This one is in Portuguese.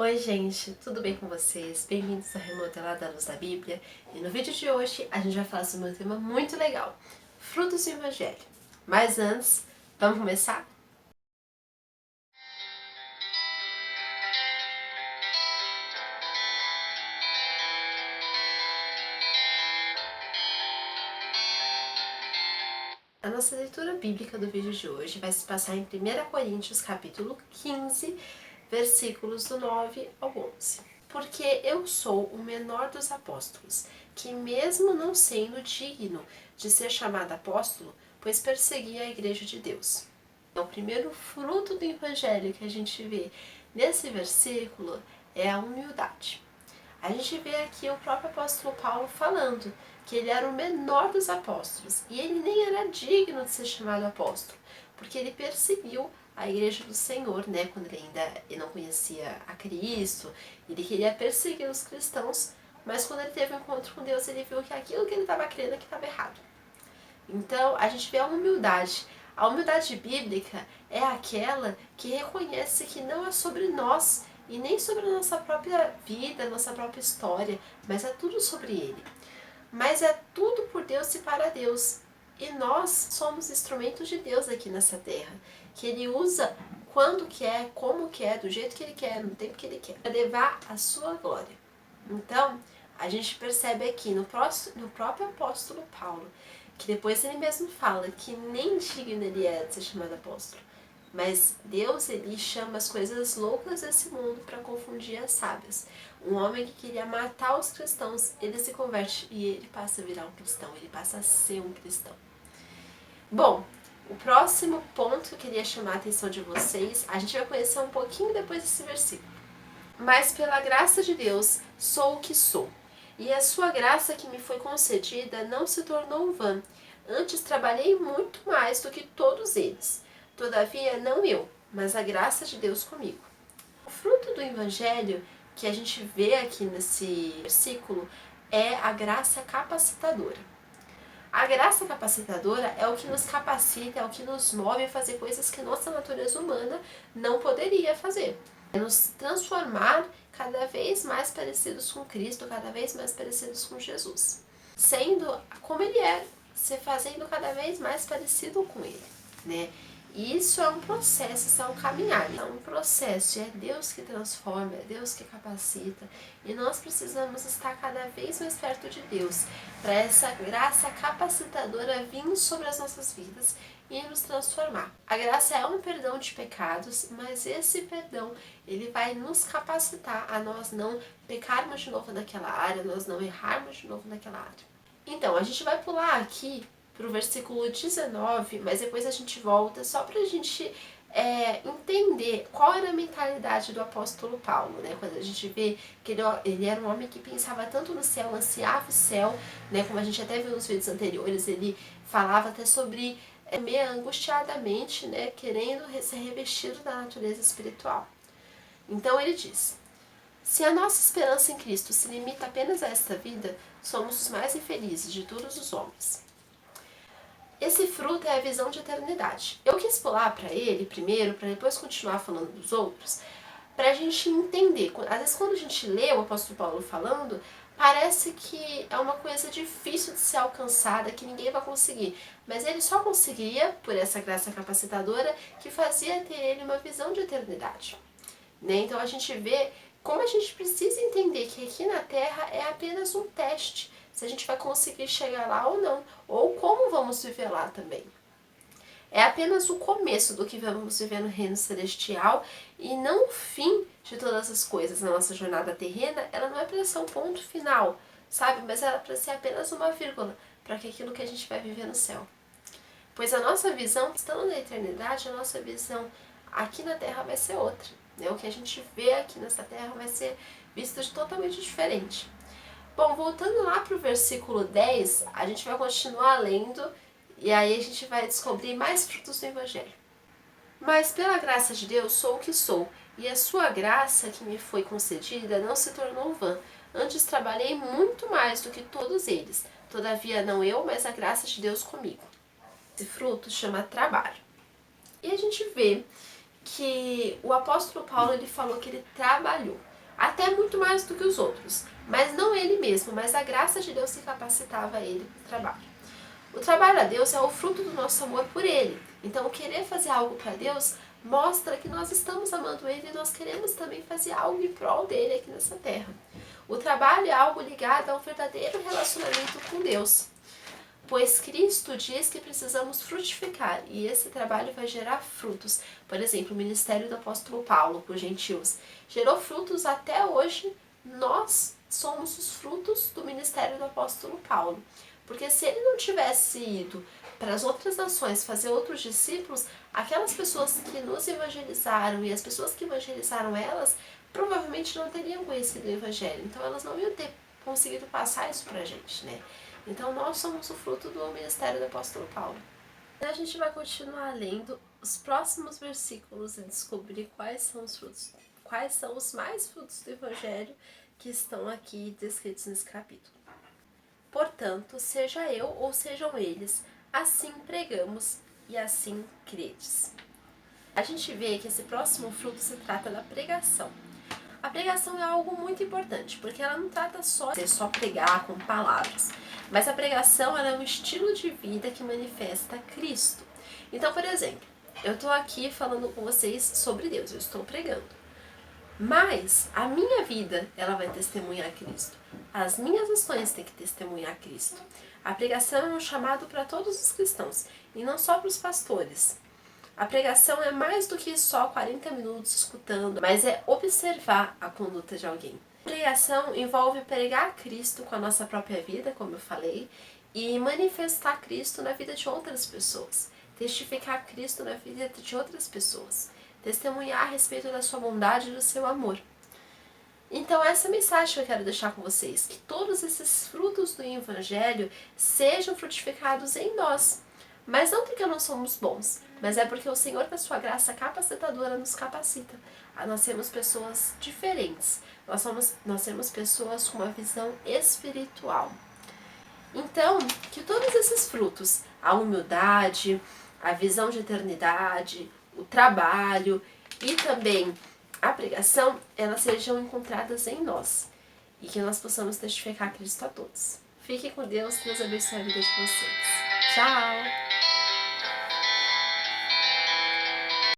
Oi gente, tudo bem com vocês? Bem-vindos ao Remodelada à Luz da Bíblia. E no vídeo de hoje a gente vai falar sobre um tema muito legal, frutos do Evangelho. Mas antes, vamos começar? A nossa leitura bíblica do vídeo de hoje vai se passar em 1 Coríntios capítulo 15, versículos do 9 ao 11. Porque eu sou o menor dos apóstolos, que mesmo não sendo digno de ser chamado apóstolo, pois persegui a igreja de Deus. O primeiro fruto do evangelho que a gente vê nesse versículo é a humildade. A gente vê aqui o próprio apóstolo Paulo falando que ele era o menor dos apóstolos e ele nem era digno de ser chamado apóstolo, porque ele perseguiu a igreja do Senhor, né, quando ele ainda não conhecia a Cristo, ele queria perseguir os cristãos, mas quando ele teve um encontro com Deus, ele viu que aquilo que ele estava crendo que estava errado. Então, a gente vê a humildade. A humildade bíblica é aquela que reconhece que não é sobre nós e nem sobre a nossa própria vida, nossa própria história, mas é tudo sobre Ele. Mas é tudo por Deus e para Deus. E nós somos instrumentos de Deus aqui nessa terra, que Ele usa quando quer, como quer, do jeito que Ele quer, no tempo que Ele quer, para levar a sua glória. Então, a gente percebe aqui no próprio apóstolo Paulo, que depois ele mesmo fala que nem digno ele é de ser chamado apóstolo. Mas Deus, ele chama as coisas loucas desse mundo para confundir as sábias. Um homem que queria matar os cristãos, ele se converte e ele passa a virar um cristão, ele passa a ser um cristão. Bom, o próximo ponto que eu queria chamar a atenção de vocês, a gente vai conhecer um pouquinho depois desse versículo. Mas pela graça de Deus sou o que sou, e a sua graça que me foi concedida não se tornou vã. Antes trabalhei muito mais do que todos eles. Todavia, não eu, mas a graça de Deus comigo. O fruto do Evangelho que a gente vê aqui nesse versículo é a graça capacitadora. A graça capacitadora é o que nos capacita, é o que nos move a fazer coisas que nossa natureza humana não poderia fazer. É nos transformar cada vez mais parecidos com Cristo, cada vez mais parecidos com Jesus. Sendo como Ele é, se fazendo cada vez mais parecido com Ele, né? E isso é um processo, isso é um caminhar, é um processo, é Deus que transforma, é Deus que capacita, e nós precisamos estar cada vez mais perto de Deus, para essa graça capacitadora vir sobre as nossas vidas e nos transformar. A graça é um perdão de pecados, mas esse perdão, ele vai nos capacitar a nós não pecarmos de novo naquela área, nós não errarmos de novo naquela área. Então, a gente vai pular aqui para o versículo 19, mas depois a gente volta só para a gente entender qual era a mentalidade do apóstolo Paulo, né? Quando a gente vê que ele era um homem que pensava tanto no céu, ansiava o céu, né? Como a gente até viu nos vídeos anteriores, ele falava até sobre meio angustiadamente, né? Querendo ser revestido da natureza espiritual. Então ele diz: se a nossa esperança em Cristo se limita apenas a esta vida, somos os mais infelizes de todos os homens. Esse fruto é a visão de eternidade. Eu quis pular para ele primeiro, para depois continuar falando dos outros, para a gente entender. Às vezes quando a gente lê o apóstolo Paulo falando, parece que é uma coisa difícil de ser alcançada, que ninguém vai conseguir. Mas ele só conseguiria, por essa graça capacitadora, que fazia ter ele uma visão de eternidade. Né? Então a gente vê como a gente precisa entender que aqui na Terra é apenas um teste, se a gente vai conseguir chegar lá ou não, ou como vamos viver lá também. É apenas o começo do que vamos viver no reino celestial e não o fim de todas as coisas na nossa jornada terrena. Ela não é para ser um ponto final, sabe? Mas ela é para ser apenas uma vírgula para aquilo que a gente vai viver no céu. Pois a nossa visão, estando na eternidade, a nossa visão aqui na Terra vai ser outra. Né? O que a gente vê aqui nessa Terra vai ser visto de totalmente diferente. Bom, voltando lá para o versículo 10, a gente vai continuar lendo e aí a gente vai descobrir mais frutos do Evangelho. Mas pela graça de Deus sou o que sou, e a sua graça que me foi concedida não se tornou vã. Antes trabalhei muito mais do que todos eles. Todavia não eu, mas a graça de Deus comigo. Esse fruto chama trabalho. E a gente vê que o apóstolo Paulo ele falou que ele trabalhou. até muito mais do que os outros, mas não ele mesmo, mas a graça de Deus que capacitava ele para o trabalho. O trabalho a Deus é o fruto do nosso amor por Ele. Então, o querer fazer algo para Deus mostra que nós estamos amando Ele e nós queremos também fazer algo em prol dele aqui nessa terra. O trabalho é algo ligado a um verdadeiro relacionamento com Deus, pois Cristo diz que precisamos frutificar e esse trabalho vai gerar frutos. Por exemplo, o ministério do apóstolo Paulo por gentios gerou frutos até hoje. Nós somos os frutos do ministério do apóstolo Paulo. Porque se ele não tivesse ido para as outras nações fazer outros discípulos, aquelas pessoas que nos evangelizaram e as pessoas que evangelizaram elas, provavelmente não teriam conhecido o evangelho. Então elas não iam ter conseguido passar isso pra gente, né? Então nós somos o fruto do ministério do apóstolo Paulo. A gente vai continuar lendo os próximos versículos e descobrir quais são os frutos, quais são os mais frutos do evangelho que estão aqui descritos nesse capítulo. Portanto, seja eu ou sejam eles, assim pregamos e assim credes. A gente vê que esse próximo fruto se trata da pregação. A pregação é algo muito importante, porque ela não trata só de só pregar com palavras, mas a pregação ela é um estilo de vida que manifesta Cristo. Então, por exemplo, eu estou aqui falando com vocês sobre Deus, eu estou pregando. Mas a minha vida, ela vai testemunhar Cristo. As minhas ações têm que testemunhar Cristo. A pregação é um chamado para todos os cristãos, e não só para os pastores. A pregação é mais do que só 40 minutos escutando, mas é observar a conduta de alguém. A pregação envolve pregar Cristo com a nossa própria vida, como eu falei, e manifestar Cristo na vida de outras pessoas. Testificar Cristo na vida de outras pessoas. Testemunhar a respeito da sua bondade e do seu amor. Então essa mensagem que eu quero deixar com vocês, que todos esses frutos do Evangelho sejam frutificados em nós. Mas não porque nós somos bons, mas é porque o Senhor, com a sua graça capacitadora, nos capacita. Nós sermos pessoas diferentes, nós sermos pessoas com uma visão espiritual. Então, que todos esses frutos, a humildade, a visão de eternidade, o trabalho e também a pregação, elas sejam encontradas em nós e que nós possamos testificar Cristo a todos. Fiquem com Deus, Deus abençoe a vida de vocês. Tchau!